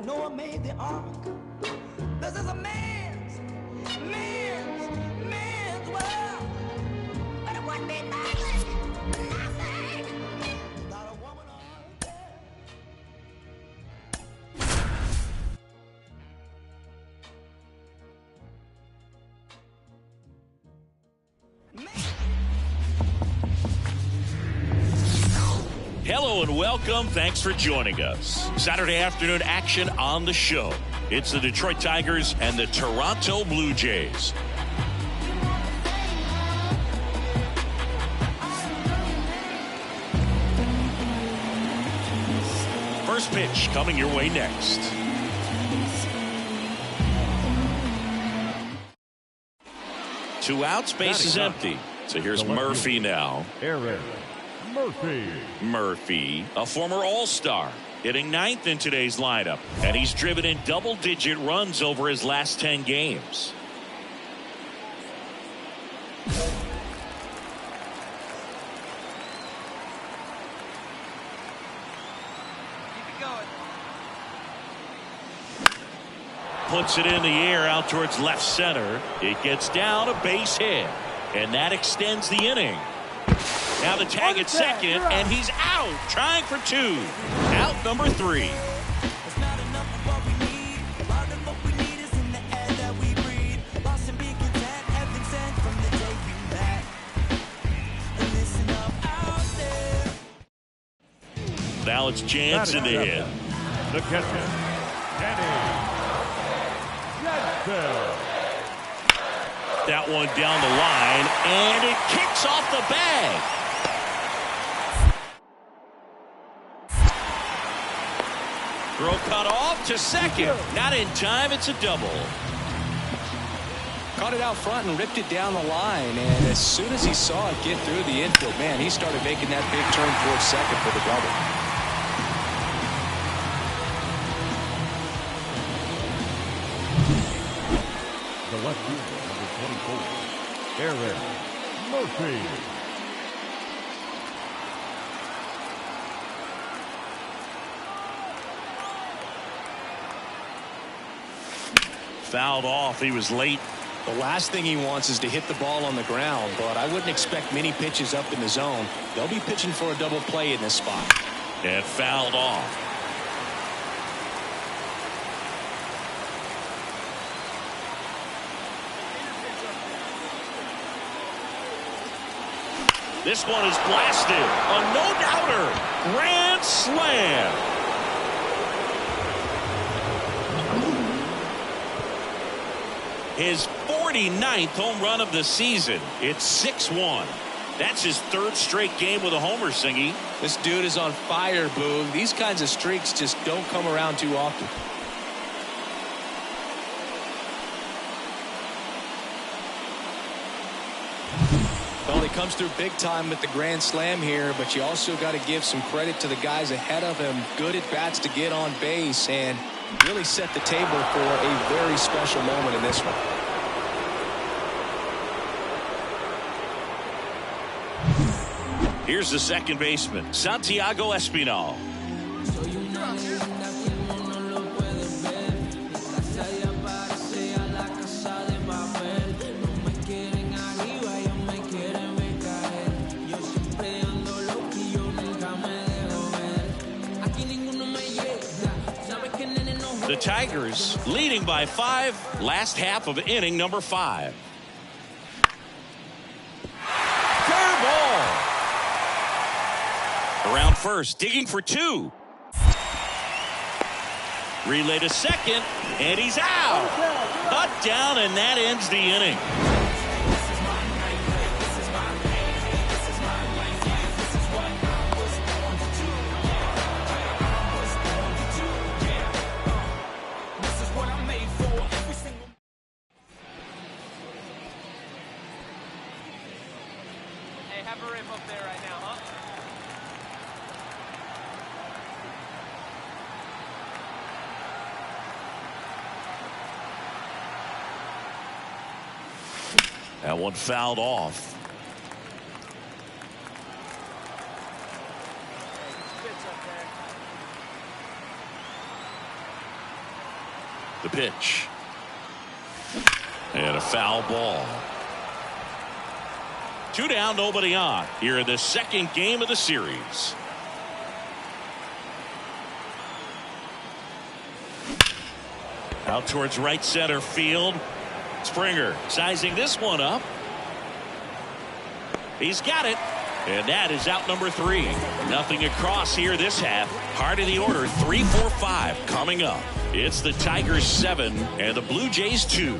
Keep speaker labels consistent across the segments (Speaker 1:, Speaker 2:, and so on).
Speaker 1: Noah made the ark. This is a man's world. But it wouldn't be nothing without a woman on there.
Speaker 2: Hello and welcome. Thanks for joining us. Saturday afternoon action on the show. It's the Detroit Tigers and the Toronto Blue Jays. First pitch coming your way next. Two outs, base is empty. So here's Murphy now.
Speaker 3: Aaron
Speaker 2: Murphy, a former All-Star, hitting ninth in today's lineup, and he's driven in double-digit runs over his last 10 games. Puts it in the air out towards left center. It gets down, a base hit, and that extends the inning. Now the tag at second, and he's out, trying for two. Out number 3. Now it's Jansen to hit.
Speaker 3: The catcher, Danny Jansen.
Speaker 2: That one down the line, and it kicks off the bag. Throw cut off to second. Not in time. It's a double.
Speaker 4: Caught it out front and ripped it down the line. And as soon as he saw it get through the infield, man, he started making that big turn towards second for the double.
Speaker 3: The left fielder, number 24, Aaron Murphy.
Speaker 2: Fouled off. He was late.
Speaker 4: The last thing he wants is to hit the ball on the ground, but I wouldn't expect many pitches up in the zone. They'll be pitching for a double play in this spot.
Speaker 2: And fouled off. This one is blasted. A no-doubter. Grand slam. His 49th home run of the season. It's 6-1. That's his third straight game with a homer, Singy.
Speaker 4: This dude is on fire, Boog. These kinds of streaks just don't come around too often. Well, he comes through big time with the grand slam here, but you also got to give some credit to the guys ahead of him. Good at bats to get on base and really set the table for a very special moment in this one.
Speaker 2: Here's the second baseman, Santiago Espinal. The Tigers leading by 5, last half of inning number 5. Fair ball. Around first, digging for 2. Relay to second, and he's out. Cut down, and that ends the inning.
Speaker 5: Have a rip up there right now, huh?
Speaker 2: That one fouled off. The pitch. And a foul ball. 2 down, nobody on here in the second game of the series. Out towards right center field. Springer sizing this one up. He's got it. And that is out number 3. Nothing across here this half. Heart of the order, 3, 4, 5 coming up. It's the Tigers 7 and the Blue Jays 2.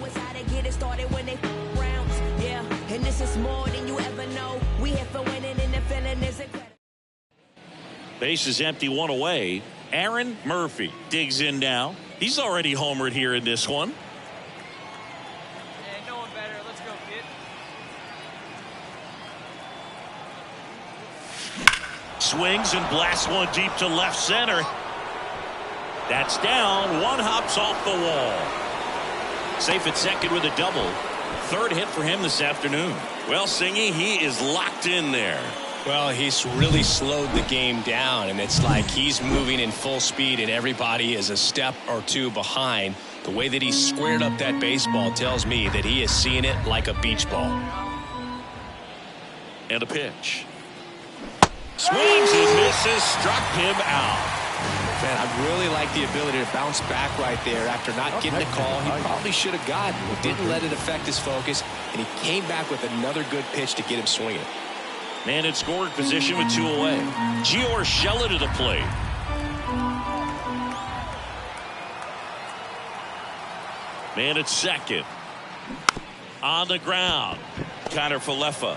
Speaker 2: Base is empty, 1 away. Aaron Murphy digs in now. He's already homered here in this one.
Speaker 5: Yeah, no one better. Let's go, kid.
Speaker 2: Swings and blasts one deep to left center. That's down. One hops off the wall. Safe at second with a double. Third hit for him this afternoon. Well, Singy, he is locked in there.
Speaker 4: Well, he's really slowed the game down, and it's like he's moving in full speed, and everybody is a step or 2 behind. The way that he squared up that baseball tells me that he is seeing it like a beach ball.
Speaker 2: And a pitch. Swings and misses, struck him out.
Speaker 4: Man, I really like the ability to bounce back right there after not getting a call he probably should have gotten. He didn't let it affect his focus, and he came back with another good pitch to get him swinging.
Speaker 2: Man in scoring position with 2 away. Gio Urshela to the plate. Man at second. On the ground. Connor Falefa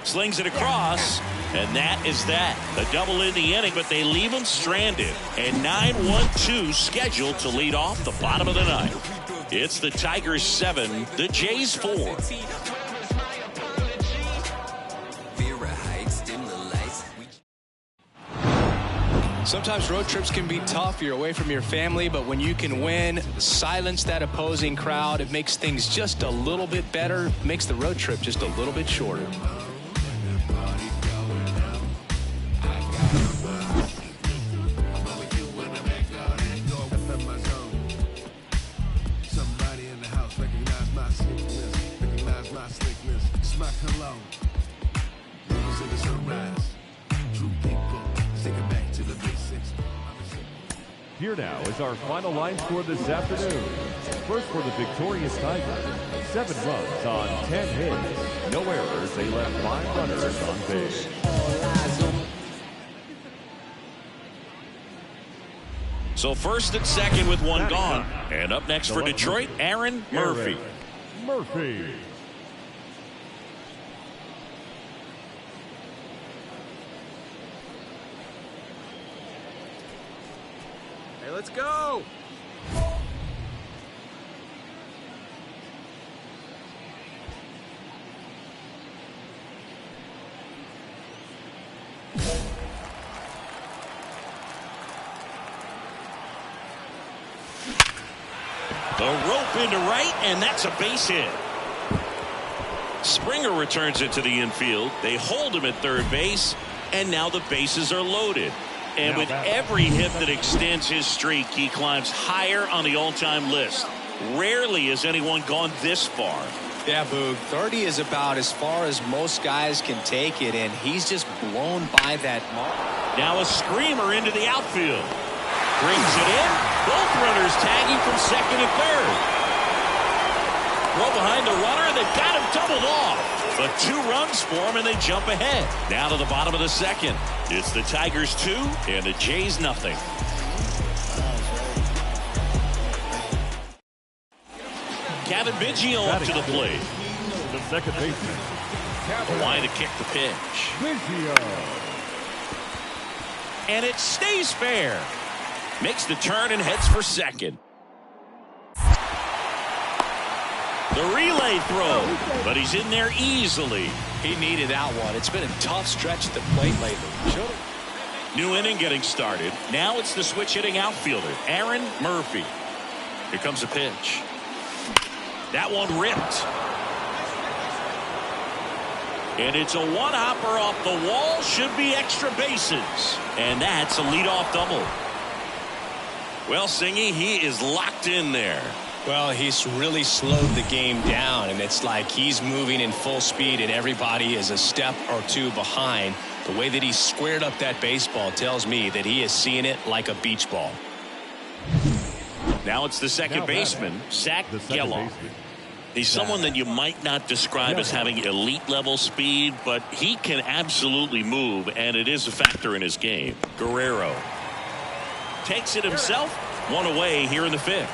Speaker 2: slings it across, and that is that. A double in the inning, but they leave him stranded. And 9-1-2 scheduled to lead off the bottom of the ninth. It's the Tigers 7, the Jays 4.
Speaker 4: Sometimes road trips can be tough. You're away from your family, but when you can win, silence that opposing crowd, it makes things just a little bit better, makes the road trip just a little bit shorter.
Speaker 3: Here now is our final line score this afternoon. First for the victorious Tigers, 7 runs on 10 hits. No errors, they left 5 runners on base.
Speaker 2: So first and second with 1 gone. And up next for Detroit, Aaron Murphy.
Speaker 3: Murphy.
Speaker 5: Hey, let's go.
Speaker 2: The rope into right, and that's a base hit. Springer returns it to the infield. They hold him at third base, and now the bases are loaded. And with every hit that extends his streak, he climbs higher on the all-time list. Rarely has anyone gone this far.
Speaker 4: Yeah, Boog, 30 is about as far as most guys can take it, and he's just blown by that mark.
Speaker 2: Now a screamer into the outfield. Brings it in. Both runners tagging from second and third. Throw behind the runner, and they've got him doubled off. But 2 runs for him, and they jump ahead. Now to the bottom of the second. It's the Tigers 2 and the Jays nothing. Kevin Biggio up to the plate.
Speaker 3: The second baseman.
Speaker 2: The line to kick the pitch.
Speaker 3: Biggio.
Speaker 2: And it stays fair. Makes the turn and heads for second. The relay throw, but he's in there easily.
Speaker 4: He needed that one. It's been a tough stretch at the plate lately.
Speaker 2: New inning getting started. Now it's the switch hitting outfielder, Aaron Murphy. Here comes a pitch. That one ripped. And it's a one-hopper off the wall. Should be extra bases. And that's a leadoff double. Well, Singy, he is locked in there.
Speaker 4: Well, he's really slowed the game down, and it's like he's moving in full speed, and everybody is a step or two behind. The way that he squared up that baseball tells me that he is seeing it like a beach ball.
Speaker 2: Now it's the second baseman, Zach Gelof. He's someone that you might not describe as having elite level speed, but he can absolutely move, and it is a factor in his game. Guerrero takes it himself. One away here in the fifth.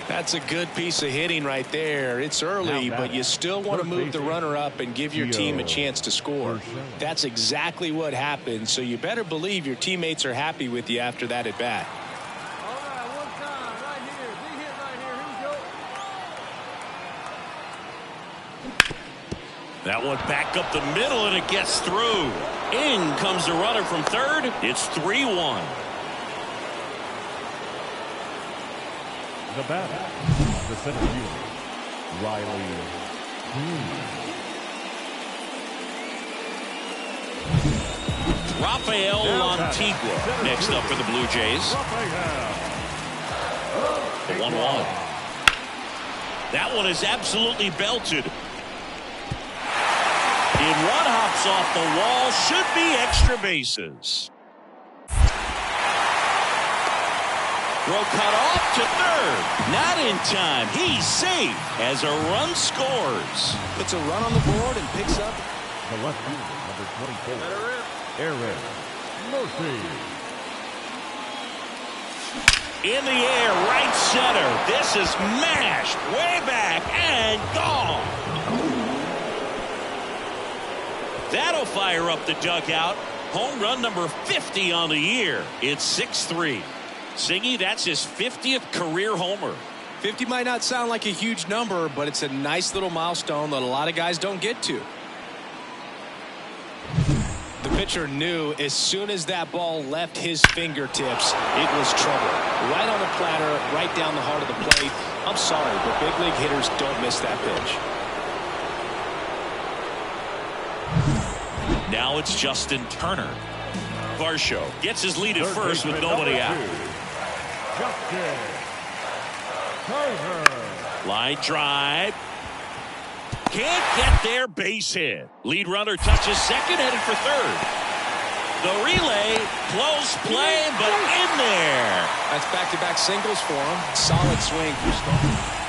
Speaker 4: That's a good piece of hitting right there. It's early, but you still want to move the runner up and give your team a chance to score. That's exactly what happened, so you better believe your teammates are happy with you after that at bat.
Speaker 5: All right, one time, right here. Big hit right here. Here we go.
Speaker 2: That one back up the middle, and it gets through. In comes the runner from third. It's 3-1.
Speaker 3: The batter, the center fielder, Riley Greene.
Speaker 2: Rafael Lantigua next up for the Blue Jays. The 1-1. That one is absolutely belted. In one hops off the wall, should be extra bases. Throw cut off to third. Not in time. He's safe as a run scores.
Speaker 4: Puts a run on the board and picks up.
Speaker 3: The left fielder, number 24, Aaron Murphy.
Speaker 2: In the air, right center. This is mashed way back and gone. That'll fire up the dugout. Home run number 50 on the year. It's 6-3. Singy, that's his 50th career homer.
Speaker 4: 50 might not sound like a huge number, but it's a nice little milestone that a lot of guys don't get to. The pitcher knew as soon as that ball left his fingertips, it was trouble. Right on the platter, right down the heart of the plate. I'm sorry, but big league hitters don't miss that pitch.
Speaker 2: Now it's Justin Turner. Varsho gets his lead at first with nobody out.
Speaker 3: Justin Turner.
Speaker 2: Line drive. Can't get there, base hit. Lead runner touches second, headed for third. The relay, close play, but in there.
Speaker 4: That's back-to-back singles for him. Solid swing for Stone.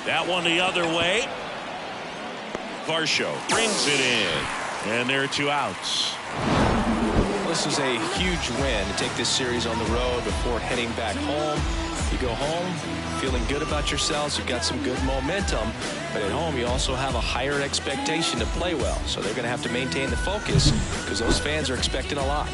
Speaker 2: That one the other way. Varsho brings it in. And there are 2 outs.
Speaker 4: This is a huge win to take this series on the road before heading back home. You go home feeling good about yourselves. You've got some good momentum. But at home, you also have a higher expectation to play well. So they're going to have to maintain the focus because those fans are expecting a lot.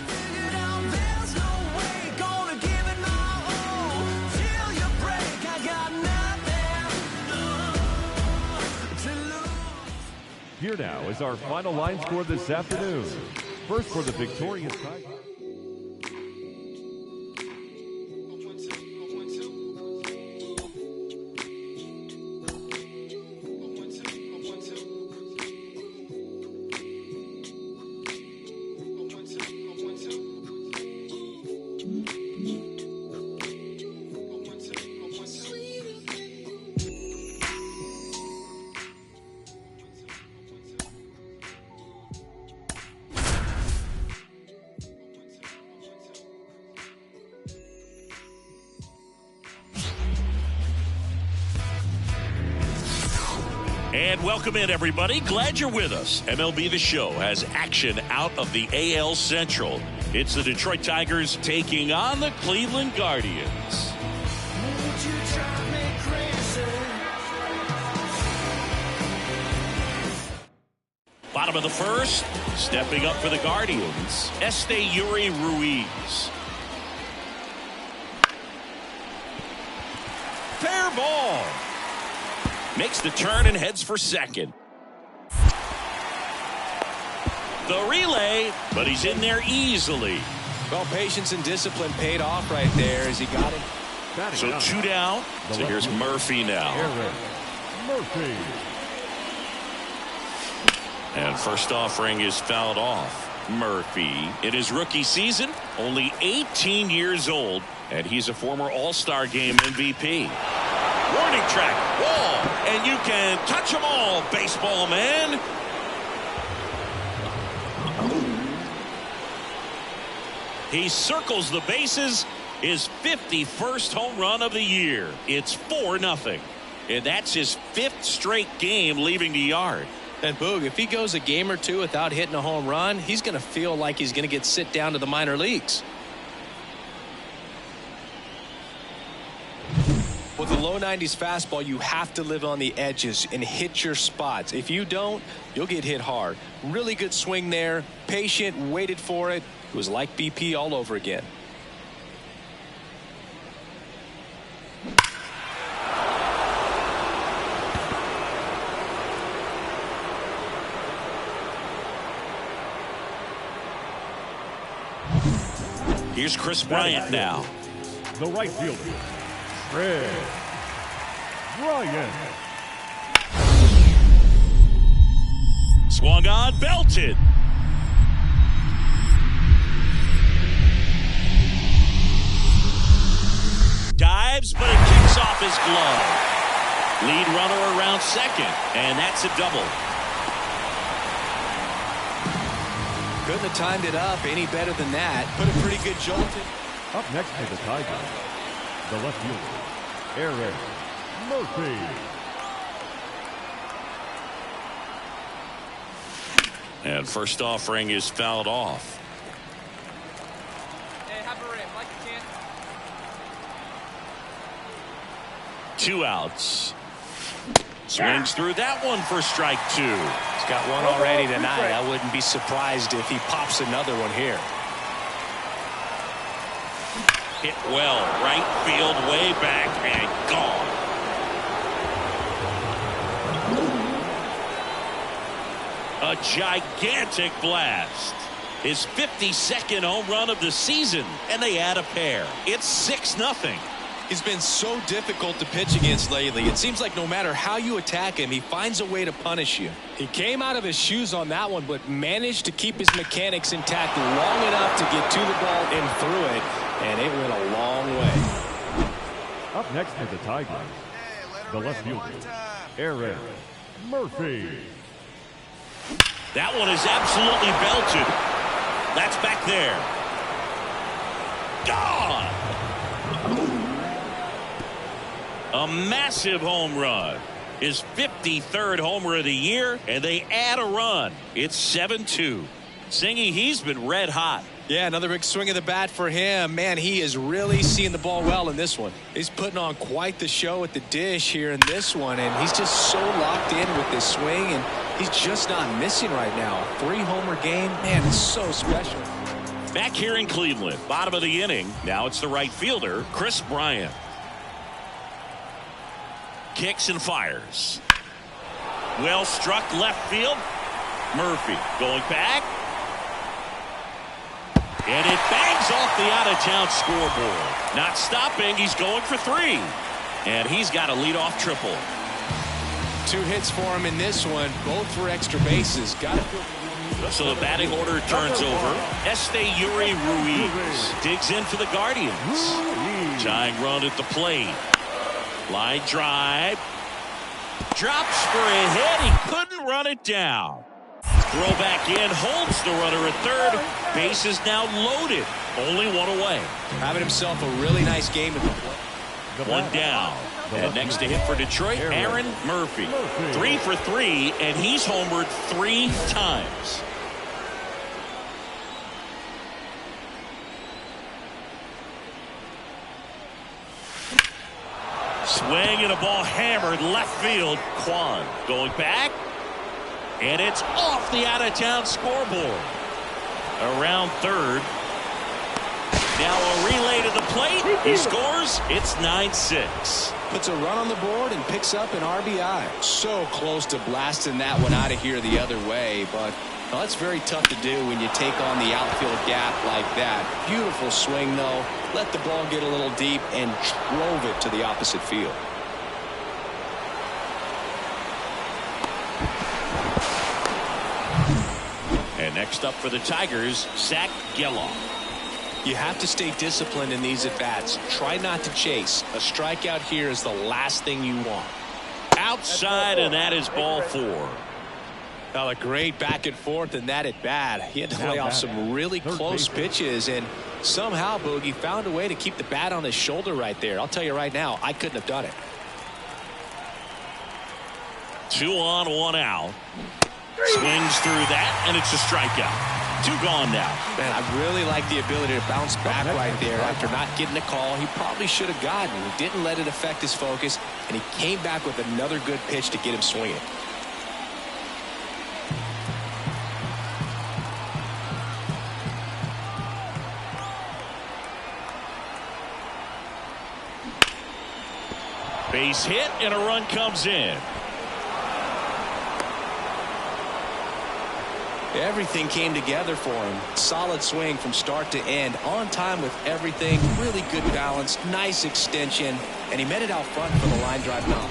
Speaker 3: Here now is our final line score this afternoon. First for the victorious Tigers.
Speaker 2: And welcome in, everybody. Glad you're with us. MLB The Show has action out of the AL Central. It's the Detroit Tigers taking on the Cleveland Guardians. Bottom of the first, stepping up for the Guardians, Esteury Ruiz. Fair ball. Makes the turn and heads for second. The relay, but he's in there easily.
Speaker 4: Well, patience and discipline paid off right there as he got it.
Speaker 2: So 2 down. So here's Murphy now.
Speaker 3: Aaron Murphy.
Speaker 2: And first offering is fouled off. Murphy, in his rookie season, only 18 years old, and he's a former All-Star Game MVP. Warning track, wall, and you can touch them all, baseball man. He circles the bases, his 51st home run of the year. It's 4-0, and that's his 5th straight game leaving the yard.
Speaker 4: And Boog, if he goes a game or two without hitting a home run, he's going to feel like he's going to get sit down to the minor leagues. With the low 90s fastball, you have to live on the edges and hit your spots. If you don't, you'll get hit hard. Really good swing there. Patient, waited for it. It was like BP all over again.
Speaker 2: Here's Chris Bryant now.
Speaker 3: The right fielder, Kris Bryant.
Speaker 2: Swung on, belted. Dives, but it kicks off his glove. Lead runner around second, and that's a double.
Speaker 4: Couldn't have timed it up any better than that. Put a pretty good jolt in.
Speaker 3: Up next for the Tigers, the left fielder, Aaron Murphy.
Speaker 2: And first offering is fouled off.
Speaker 5: Hey, have a rim, like you can.
Speaker 2: 2 outs. Swings through that one for strike 2.
Speaker 4: He's got one already tonight. I wouldn't be surprised if he pops another one here.
Speaker 2: Hit well, right field, way back, and gone. A gigantic blast. His 52nd home run of the season, and they add a pair. It's 6-0.
Speaker 4: He's been so difficult to pitch against lately. It seems like no matter how you attack him, he finds a way to punish you. He came out of his shoes on that one, but managed to keep his mechanics intact long enough to get to the ball and through it, and it went a long way.
Speaker 3: Up next for the Tigers, the left fielder, Aaron Murphy.
Speaker 2: That one is absolutely belted. That's back there. Gone! A massive home run. His 53rd homer of the year, and they add a run. It's 7-2. Singy, he's been red hot.
Speaker 4: Yeah, another big swing of the bat for him. Man, he is really seeing the ball well in this one. He's putting on quite the show at the dish here in this one, and he's just so locked in with this swing, and he's just not missing right now. 3-homer game, man, it's so special.
Speaker 2: Back here in Cleveland, bottom of the inning. Now it's the right fielder, Kris Bryant. Kicks and fires. Well struck left field. Murphy going back. And it bangs off the out-of-town scoreboard. Not stopping. He's going for 3. And he's got a leadoff triple.
Speaker 4: 2 hits for him in this one, both for extra bases. Got to feel.
Speaker 2: So the batting order turns over. Esteury Ruiz digs in for the Guardians. Tying run at the plate. Line drive. Drops for a hit. He couldn't run it down. Throw back in. Holds the runner at third. Base is now loaded. Only 1 away.
Speaker 4: Having himself a really nice game at the plate.
Speaker 2: 1 down. And next to hit for Detroit, Aaron Murphy. 3 for 3, and he's homered 3 times. Swing and a ball hammered left field. Kwan going back. And it's off the out-of-town scoreboard. Around third. Now a relay to the plate. He scores. It's 9-6.
Speaker 4: Puts a run on the board and picks up an RBI. So close to blasting that one out of here the other way, but well, that's very tough to do when you take on the outfield gap like that. Beautiful swing, though. Let the ball get a little deep and drove it to the opposite field.
Speaker 2: Next up for the Tigers, Zach Geloff.
Speaker 4: You have to stay disciplined in these at-bats. Try not to chase. A strikeout here is the last thing you want.
Speaker 2: Outside, and that is ball 4.
Speaker 4: Now a great back and forth in that at-bat. He had to lay off some really close pitches, and somehow Boogie found a way to keep the bat on his shoulder right there. I'll tell you right now, I couldn't have done it.
Speaker 2: 2 on, 1 out. Swings through that, and it's a strikeout. 2 gone now.
Speaker 4: Man, I really like the ability to bounce back right there after not getting a call he probably should have gotten. He didn't let it affect his focus, and he came back with another good pitch to get him swinging.
Speaker 2: Base hit, and a run comes in.
Speaker 4: Everything came together for him. Solid swing from start to end. On time with everything. Really good balance. Nice extension. And he met it out front for the line drive knock.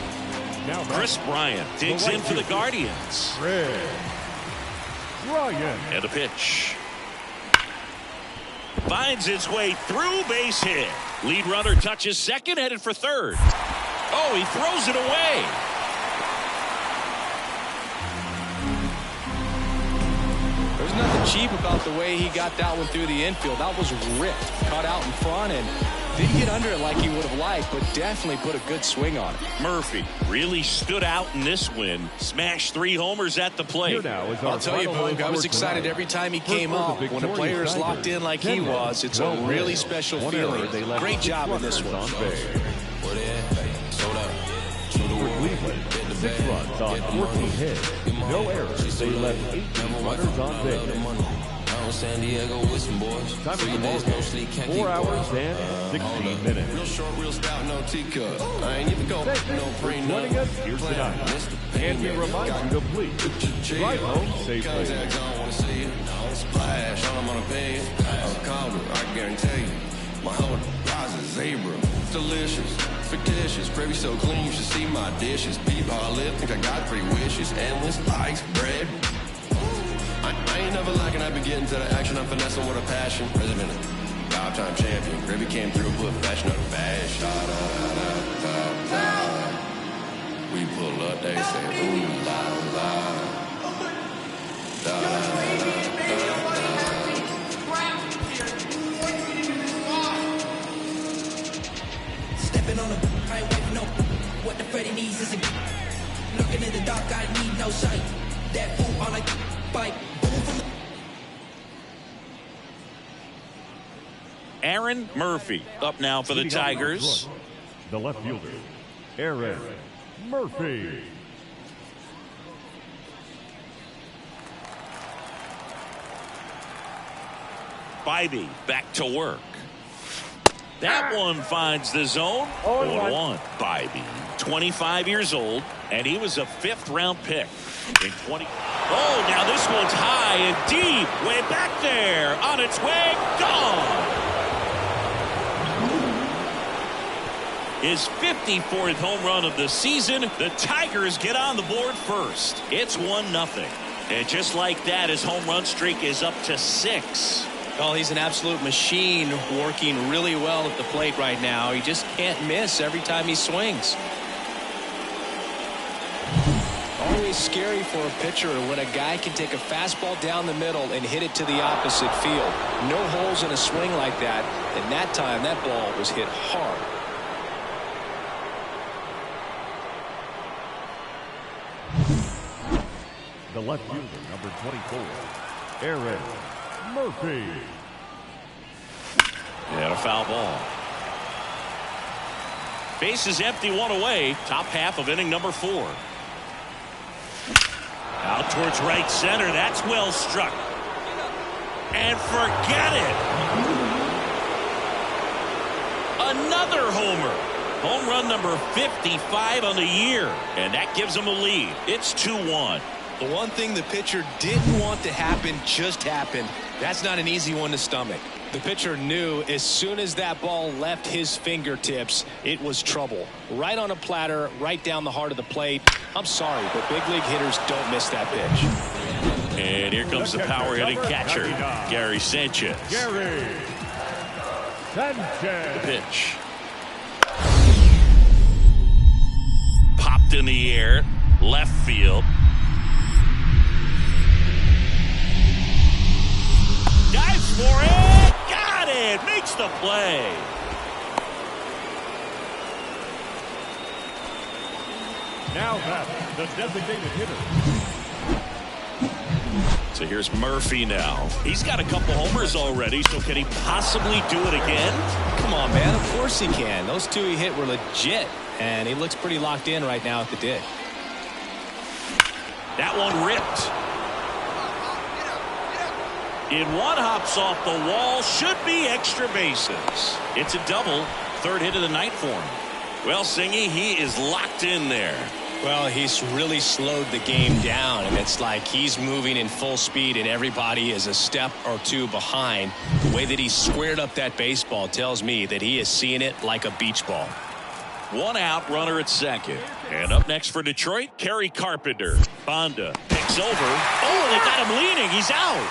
Speaker 3: Now
Speaker 2: Chris Bryant digs in for the Guardians.
Speaker 3: Chris Bryant.
Speaker 2: And a pitch. Finds its way through, base hit. Lead runner touches second, headed for third. Oh, he throws it away.
Speaker 4: There's nothing cheap about the way he got that one through the infield. That was ripped. Caught out in front and didn't get under it like he would have liked, but definitely put a good swing on it.
Speaker 2: Murphy really stood out in this win. Smashed 3 homers at the plate.
Speaker 4: I'll tell you, Boog, I was excited every time he came up. When a player is locked in like he was, it's a really special feeling. Great job in this one.
Speaker 3: For Cleveland, 6 runs on 14 hits. No errors. They left 18 runners on base. Time of the ball game, 4 hours and 16 minutes.
Speaker 6: Real short, real stout, no teacup. I ain't even going
Speaker 3: Thank you for joining us here tonight. And we remind you to please drive home safely.
Speaker 6: Contacts, I don't want to see it. Splash, all I'm on a pay. I'll call it, I guarantee you. My whole prize is zebra. It's delicious, fictitious. Gravy so clean, you should see my dishes. People I live, think I got 3 wishes. Endless likes, bread. I ain't never lacking, I be getting to the action. I'm finessing with a passion. President, 5-time champion. Gravy came through, put fashion on the fashion. We pull up, they say, ooh, la, la.
Speaker 7: Stepping on the I ain't waiting no. What the Freddy needs is a looking in the dark, I need no sight. That fool on a bike.
Speaker 2: Aaron Murphy up now for the Tigers.
Speaker 3: The left fielder, Aaron Murphy.
Speaker 2: Bybee back to work. That one finds the zone. 0-1. Bybee, 25 years old, and he was a 5th-round pick in 20. Oh, now this one's high and deep, way back there, on its way, gone. His 54th home run of the season. The Tigers get on the board first. It's 1-0. And just like that, his home run streak is up to 6.
Speaker 4: Oh, he's an absolute machine, working really well at the plate right now. He just can't miss every time he swings. Always scary for a pitcher when a guy can take a fastball down the middle and hit it to the opposite field. No holes in a swing like that. And that time, that ball was hit hard.
Speaker 3: The left fielder, number 24, Aaron Murphy.
Speaker 2: And a foul ball. Base is empty, 1 away. Top half of inning number 4. Out towards right center. That's well struck. And forget it. Another homer. Home run number 55 on the year. And that gives him a lead. It's 2-1.
Speaker 4: The one thing the pitcher didn't want to happen just happened. That's not an easy one to stomach. The pitcher knew as soon as that ball left his fingertips, it was trouble. Right on a platter, right down the heart of the plate. I'm sorry, but big league hitters don't miss that pitch.
Speaker 2: And here comes the power-hitting catcher, Gary Sanchez.
Speaker 3: Gary Sanchez.
Speaker 2: Pitch. Popped in the air, left field. Dives for it. Got it. Makes the play.
Speaker 3: Now that's the designated hitter.
Speaker 2: So here's Murphy now. He's got a couple homers already, so can he possibly do it again?
Speaker 4: Come on, man. Of course he can. Those two he hit were legit, and he looks pretty locked in right now at the dish.
Speaker 2: That one ripped. In one, hops off the wall. Should be extra bases. It's a double. Third hit of the night for him. Well, Singy, he is locked in there.
Speaker 4: Well, he's really slowed the game down, and it's like he's moving in full speed and everybody is a step or two behind. The way that he squared up that baseball tells me that he is seeing it like a beach ball.
Speaker 2: One out, runner at second. And up next for Detroit, Kerry Carpenter. Bonda picks over. Oh, they got him leaning. He's out.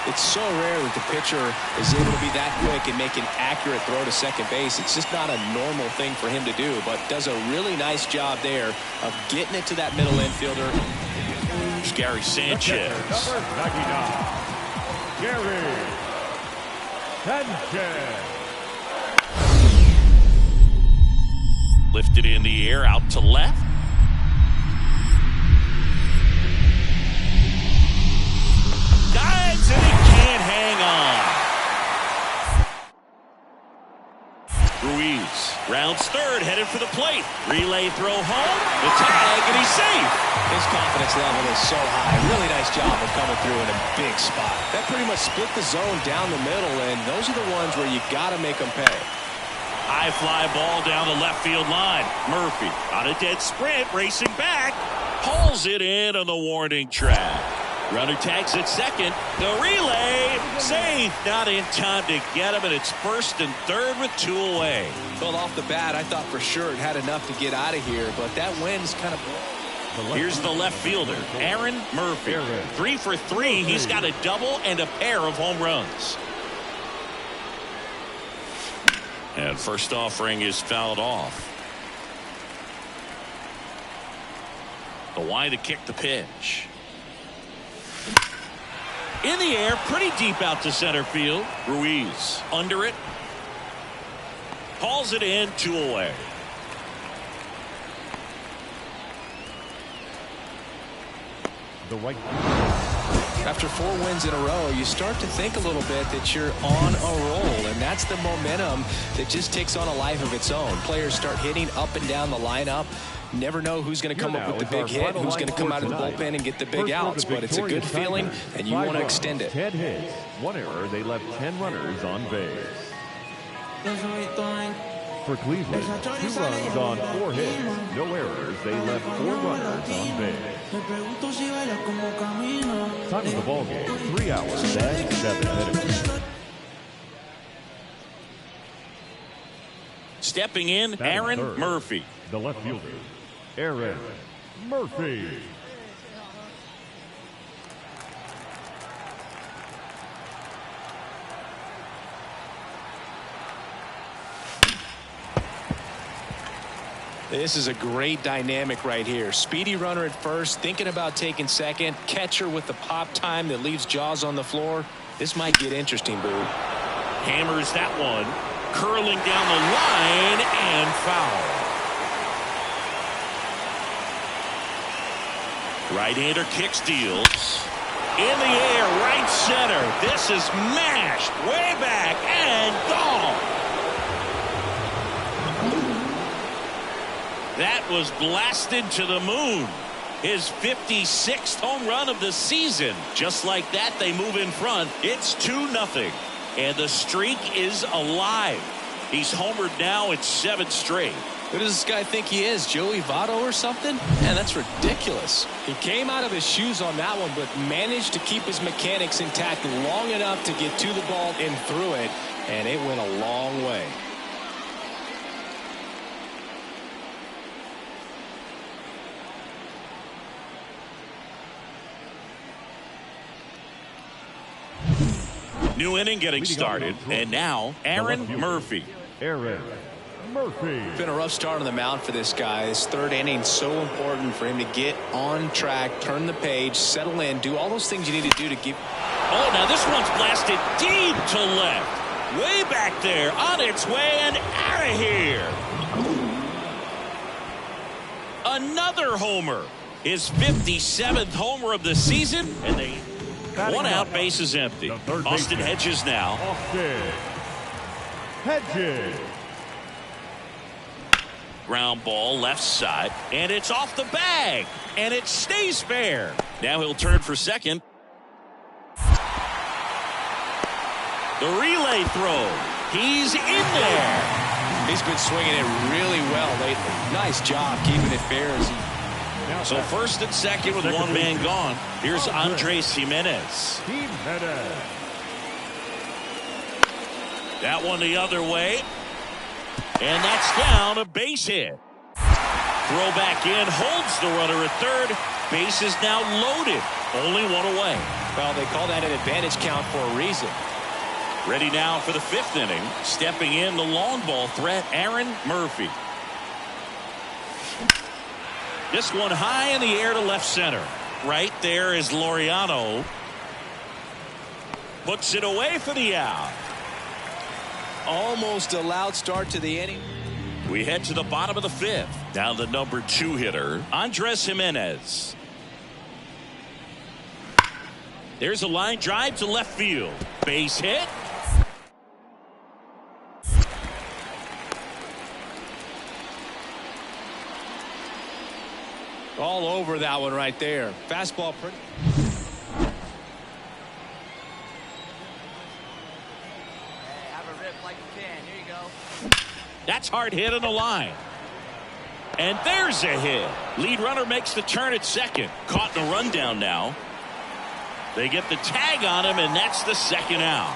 Speaker 4: It's so rare that the pitcher is able to be that quick and make an accurate throw to second base. It's just not a normal thing for him to do, but does a really nice job there of getting it to that middle infielder.
Speaker 2: Here's Gary Sanchez.
Speaker 3: Gary Sanchez.
Speaker 2: Lifted in the air, out to left. Dives, and he can't hang on. Ruiz rounds third, headed for the plate. Relay throw home, the tag, and he's safe.
Speaker 4: His confidence level is so high. Really nice job of coming through in a big spot. That pretty much split the zone down the middle, and those are the ones where you got to make them pay.
Speaker 2: High fly ball down the left field line. Murphy on a dead sprint, racing back. Pulls it in on the warning track. Runner tags at second. The relay safe. Not in time to get him, and it's first and third with two away.
Speaker 4: Well, off the bat, I thought for sure it had enough to get out of here, but that wind's kind of...
Speaker 2: Here's the left fielder, Aaron Murphy. 3 for 3. He's got a double and a pair of home runs. And first offering is fouled off. The wide to kick the pitch. In the air, pretty deep out to center field. Ruiz under it. Hauls it in, 2 away.
Speaker 3: The right.
Speaker 4: After 4 wins in a row, you start to think a little bit that you're on a roll, and that's the momentum that just takes on a life of its own. Players start hitting up and down the lineup. Never know who's going to come up with the big hit, who's going to come out of the bullpen and get the big outs, but it's a good feeling, and you want to extend it.
Speaker 3: 10 hits, 1 error. They left 10 runners on base. For Cleveland, 2 runs on 4 hits, no errors. They left 4 runners on base. Time of the ball game, 3 hours and 7 minutes.
Speaker 2: Stepping in, Aaron Murphy.
Speaker 3: The left fielder, Aaron Murphy.
Speaker 4: This is a great dynamic right here. Speedy runner at first, thinking about taking second. Catcher with the pop time that leaves Jaws on the floor. This might get interesting, Boo.
Speaker 2: Hammers that one. Curling down the line and foul. Right-hander kick steals. In the air, right center. This is mashed way back and gone. That was blasted to the moon. His 56th home run of the season. Just like that, they move in front. It's 2-0. And the streak is alive. He's homered now in 7 straight.
Speaker 4: Who does this guy think he is, Joey Votto or something? Man, that's ridiculous. He came out of his shoes on that one, but managed to keep his mechanics intact long enough to get to the ball and through it, and it went a long way.
Speaker 2: New inning getting started, and now Aaron Murphy.
Speaker 3: Aaron Murphy.
Speaker 4: Been a rough start on the mound for this guy. His third inning so important for him to get on track, turn the page, settle in, do all those things you need to do to give.
Speaker 2: Oh, now this one's blasted deep to left. Way back there, on its way and out of here. Another homer. His 57th homer of the season, and they one out, bases empty. Austin Hedges now.
Speaker 3: Austin Hedges.
Speaker 2: Ground ball left side, and it's off the bag, and it stays fair. Now he'll turn for second. The relay throw. He's in there.
Speaker 4: He's been swinging it really well lately. Nice job keeping it fair as he.
Speaker 2: So first and second with one man gone. Here's Andres Gimenez. That one the other way. And that's down, a base hit. Throw back in, holds the runner at third. Base is now loaded. Only one away.
Speaker 4: Well, they call that an advantage count for a reason.
Speaker 2: Ready now for the fifth inning. Stepping in the long ball threat, Aaron Murphy. This one high in the air to left center. Right there is Laureano. Puts it away for the out.
Speaker 4: Almost a loud start to the inning.
Speaker 2: We head to the bottom of the fifth. Down the number 2 hitter, Andres Gimenez. There's a line drive to left field. Base hit.
Speaker 4: All over that one right there. Fastball pretty.
Speaker 2: That's hard hit on the line. And there's a hit. Lead runner makes the turn at second. Caught in a rundown now. They get the tag on him, and that's the second out.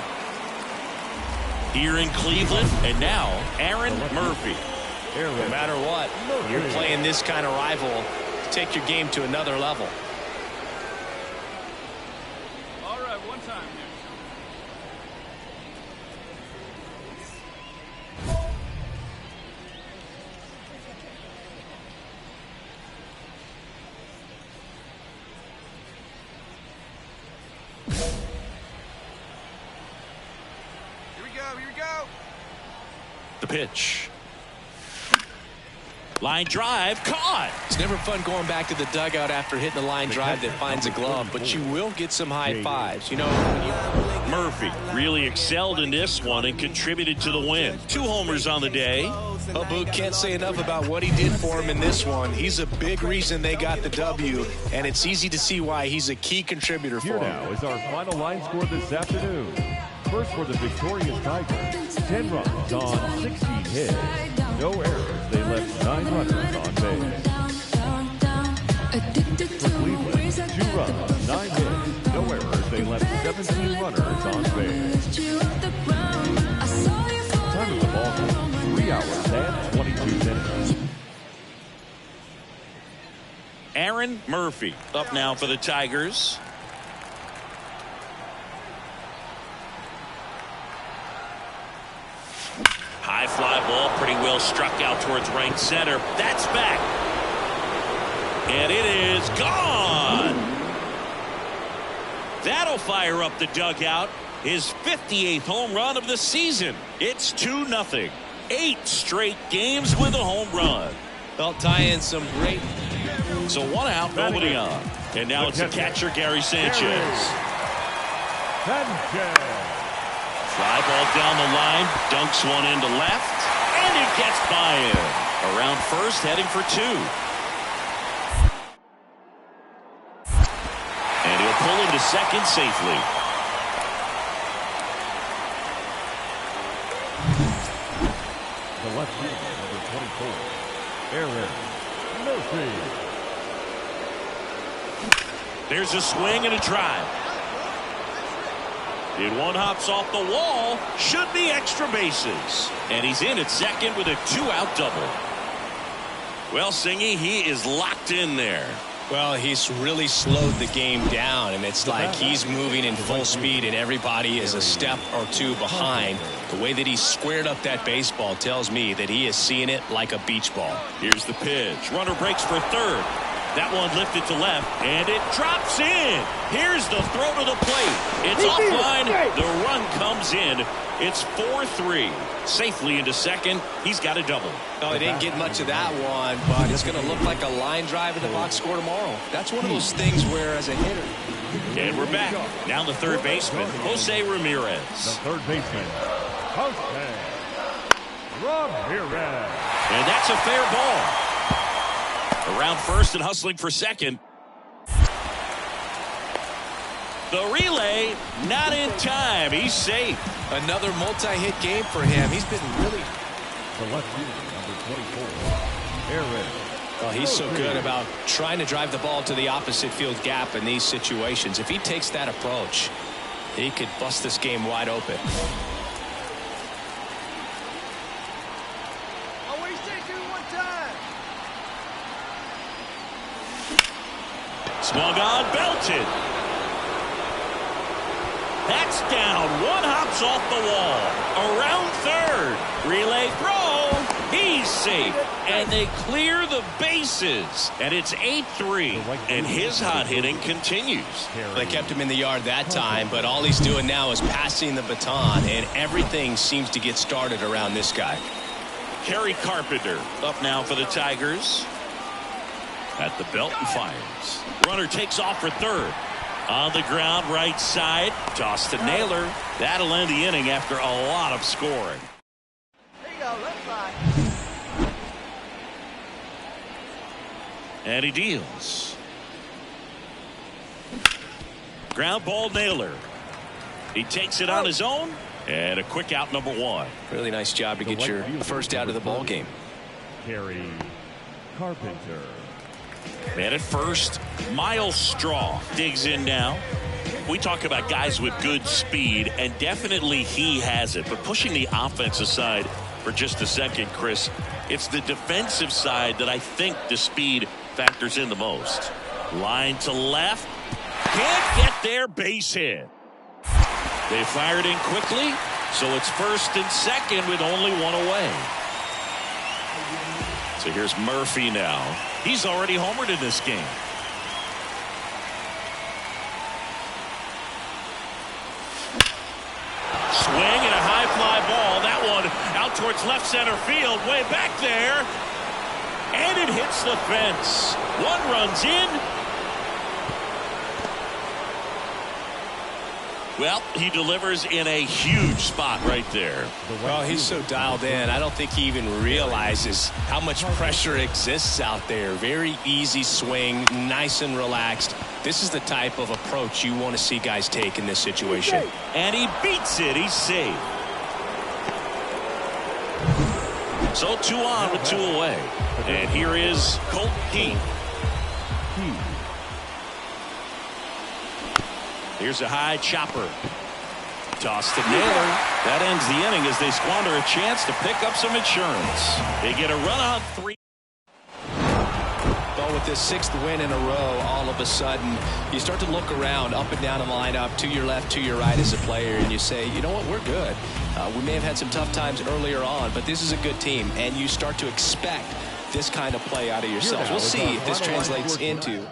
Speaker 2: Here in Cleveland, and now Aaron Murphy.
Speaker 4: No matter what, you're playing this kind of rival to take your game to another level.
Speaker 5: All right, one time. Here we go.
Speaker 2: The pitch. Line drive caught.
Speaker 4: It's never fun going back to the dugout after hitting a line drive that finds a glove, but you will get some high fives. You know,
Speaker 2: Murphy really excelled in this one and contributed to the win. 2 homers on the day.
Speaker 4: Boog can't say enough about what he did for him in this one. He's a big reason they got the W, and it's easy to see why he's a key contributor for
Speaker 3: Here
Speaker 4: him.
Speaker 3: now is our final line score this afternoon. First for the victorious Tigers, 10 runs on 16 hits. No errors. They left 9 runners on base. For Cleveland, 2 runs, 9 hits. No errors. They left 17 runners on base. Time of the ball game, 3 hours and 22 minutes.
Speaker 2: Aaron Murphy up now for the Tigers. High fly ball, pretty well struck out towards right center. That's back. And it is gone. That'll fire up the dugout. His 58th home run of the season. It's 2-0. 8 straight games with a home run.
Speaker 4: They'll tie in some great.
Speaker 2: So 1 out, nobody on. And now it's the catcher, Gary Sanchez. Fly ball down the line, dunks one into left, and it gets by him. Around first, heading for 2. And he'll pull him to second safely.
Speaker 3: The left fielder, number 24, Aaron Murphy.
Speaker 2: There's a swing and a drive. And one hops off the wall. Should be extra bases. And he's in at second with a 2-out double. Well, Singy, he is locked in there.
Speaker 4: Well, he's really slowed the game down, and it's like he's moving in full speed, and everybody is a step or two behind. The way that he squared up that baseball tells me that he is seeing it like a beach ball.
Speaker 2: Here's the pitch. Runner breaks for third. That one lifted to left, and it drops in. Here's the throw to the plate. It's offline. The run comes in. It's 4-3. Safely into second. He's got a double.
Speaker 4: No, he didn't get much of that one, but it's going to look like a line drive in the box score tomorrow. That's one of those things where, as a hitter.
Speaker 2: And we're back. Now the third baseman, Jose Ramirez.
Speaker 3: The third baseman, Jose Ramirez.
Speaker 2: And that's a fair ball. Around first and hustling for second. The relay, not in time. He's safe.
Speaker 4: Another multi-hit game for him. He's been really...
Speaker 3: The left fielder, number 24, Aaron.
Speaker 4: Well, he's so good about trying to drive the ball to the opposite field gap in these situations. If he takes that approach, he could bust this game wide open.
Speaker 2: Swung on, belted. That's down. One hops off the wall. Around third. Relay throw. He's safe. And they clear the bases. And it's 8-3. And his hot hitting continues.
Speaker 4: They kept him in the yard that time, but all he's doing now is passing the baton, and everything seems to get started around this guy.
Speaker 2: Kerry Carpenter up now for the Tigers. At the belt and fires. Runner takes off for third. On the ground, right side. Toss to Naylor. That'll end the inning after a lot of scoring.
Speaker 5: There you go, left side.
Speaker 2: And he deals. Ground ball, Naylor. He takes it on his own. And a quick out, number one.
Speaker 4: Really nice job to get your first out of the ball game.
Speaker 3: Kerry Carpenter.
Speaker 2: Man at first, Miles Straw digs in now. We talk about guys with good speed, and definitely he has it. But pushing the offensive side for just a second, Chris, it's the defensive side that I think the speed factors in the most. Line to left. Can't get there, base hit. They fired in quickly, so it's first and second with only one away. So here's Murphy now. He's already homered in this game. Swing and a high fly ball. That one out towards left center field. Way back there. And it hits the fence. One runs in. Well, he delivers in a huge spot right there.
Speaker 4: Well, he's so dialed in. I don't think he even realizes how much pressure exists out there. Very easy swing, nice and relaxed. This is the type of approach you want to see guys take in this situation.
Speaker 2: And he beats it. He's safe. So 2 on with 2 away. And here is Colt Keith. Here's a high chopper. Toss to Naylor. That ends the inning as they squander a chance to pick up some insurance. They get a run on 3.
Speaker 4: Well, with this 6th win in a row, all of a sudden, you start to look around up and down the lineup, to your left, to your right as a player, and you say, you know what, we're good. We may have had some tough times earlier on, but this is a good team, and you start to expect this kind of play out of yourselves. We'll see if this translates into...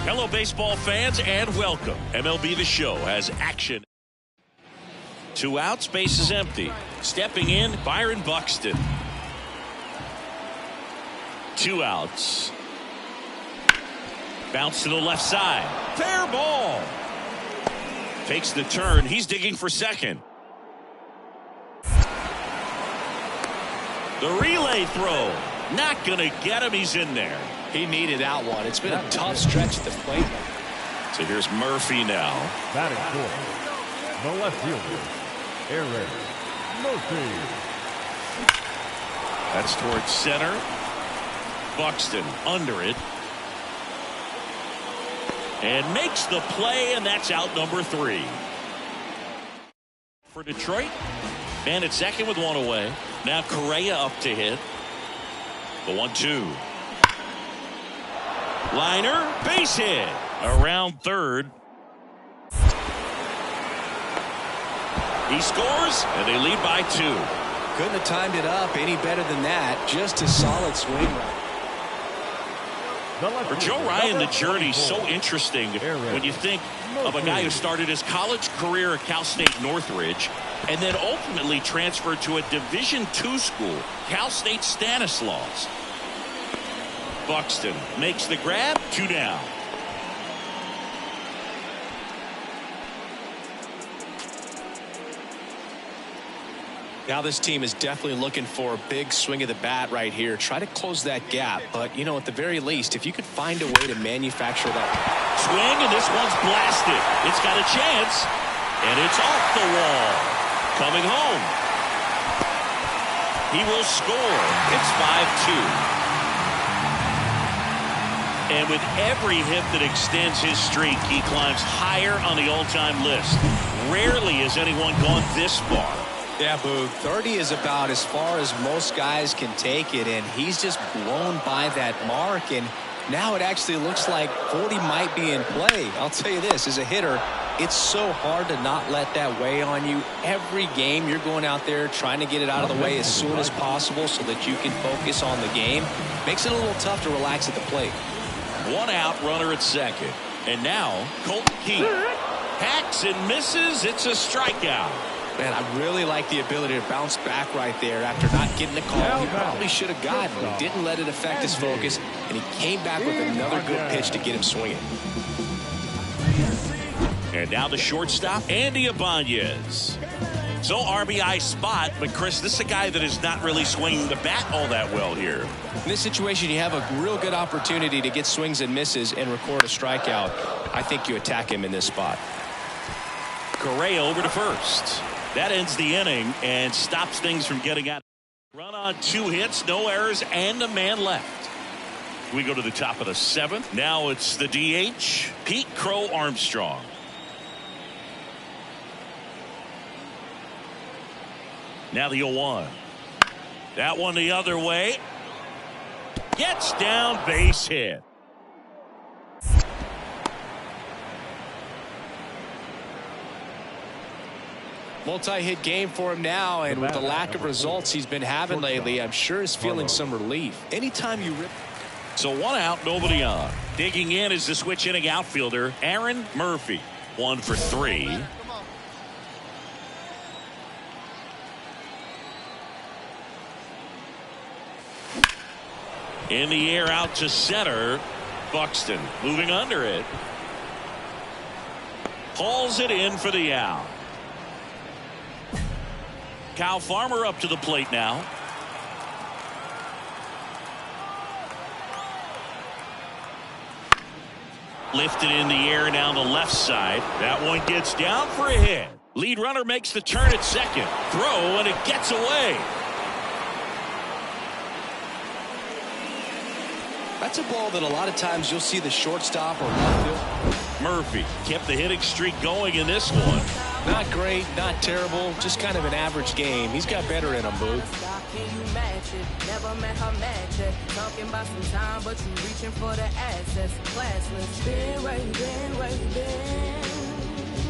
Speaker 2: Hello, baseball fans, and welcome. MLB The Show has action. 2 outs, base is empty. Stepping in, Byron Buxton. 2 outs. Bounce to the left side. Fair ball. Takes the turn. He's digging for second. The relay throw. Not going to get him. He's in there.
Speaker 4: He needed that one. It's been a tough stretch at the plate.
Speaker 2: So here's Murphy now.
Speaker 3: Batting fourth, the left fielder, Aaron Murphy.
Speaker 2: That's towards center. Buxton under it. And makes the play, and that's out number 3. For Detroit, man at second with 1 away. Now Correa up to hit. The 1-2. Liner, base hit. Around third. He scores, and they lead by 2.
Speaker 4: Couldn't have timed it up any better than that. Just a solid swing.
Speaker 2: For Joe Ryan, the journey's so interesting when you think of a guy who started his college career at Cal State Northridge and then ultimately transferred to a Division II school, Cal State Stanislaus. Buxton makes the grab, 2 down.
Speaker 4: Now this team is definitely looking for a big swing of the bat right here. Try to close that gap. But, you know, at the very least, if you could find a way to manufacture that.
Speaker 2: Swing, and this one's blasted. It's got a chance, and it's off the wall. Coming home. He will score. It's 5-2. And with every hit that extends his streak, he climbs higher on the all-time list. Rarely has anyone gone this far.
Speaker 4: Yeah, Boog. 30 is about as far as most guys can take it, and he's just blown by that mark. And now it actually looks like 40 might be in play. I'll tell you this, as a hitter, it's so hard to not let that weigh on you. Every game you're going out there trying to get it out of the way as soon as possible so that you can focus on the game. Makes it a little tough to relax at the plate.
Speaker 2: 1 out, runner at second. And now, Colton Keith hacks and misses. It's a strikeout.
Speaker 4: Man, I really like the ability to bounce back right there after not getting the call. He probably should have gotten it. He didn't let it affect his focus, and he came back with another good pitch to get him swinging.
Speaker 2: And now the shortstop, Andy Ibanez. So RBI spot, but Chris, this is a guy that is not really swinging the bat all that well here.
Speaker 4: In this situation, you have a real good opportunity to get swings and misses and record a strikeout. I think you attack him in this spot.
Speaker 2: Correa over to first. That ends the inning and stops things from getting out. Run on 2 hits, no errors, and a man left. We go to the top of the 7th. Now it's the DH, Pete Crow Armstrong. Now the 0-1. That one the other way. Gets down, base hit.
Speaker 4: Multi-hit game for him now, and with the lack of results he's been having lately, I'm sure he's feeling some relief. Anytime you rip.
Speaker 2: So 1 out, nobody on. Digging in is the switch inning outfielder, Aaron Murphy. 1 for 3. In the air out to center. Buxton moving under it. Hauls it in for the out. Kyle Farmer up to the plate now. Lifted in the air down the left side. That one gets down for a hit. Lead runner makes the turn at second. Throw, and it gets away.
Speaker 4: That's a ball that a lot of times you'll see the shortstop or left field.
Speaker 2: Murphy kept the hitting streak going in this one.
Speaker 4: Not great, not terrible, just kind of an average game. He's got better in him, Boog.
Speaker 8: Can you match it? Never met her match it. Talking about some time, but you reaching for the access. Classless. Been waiting,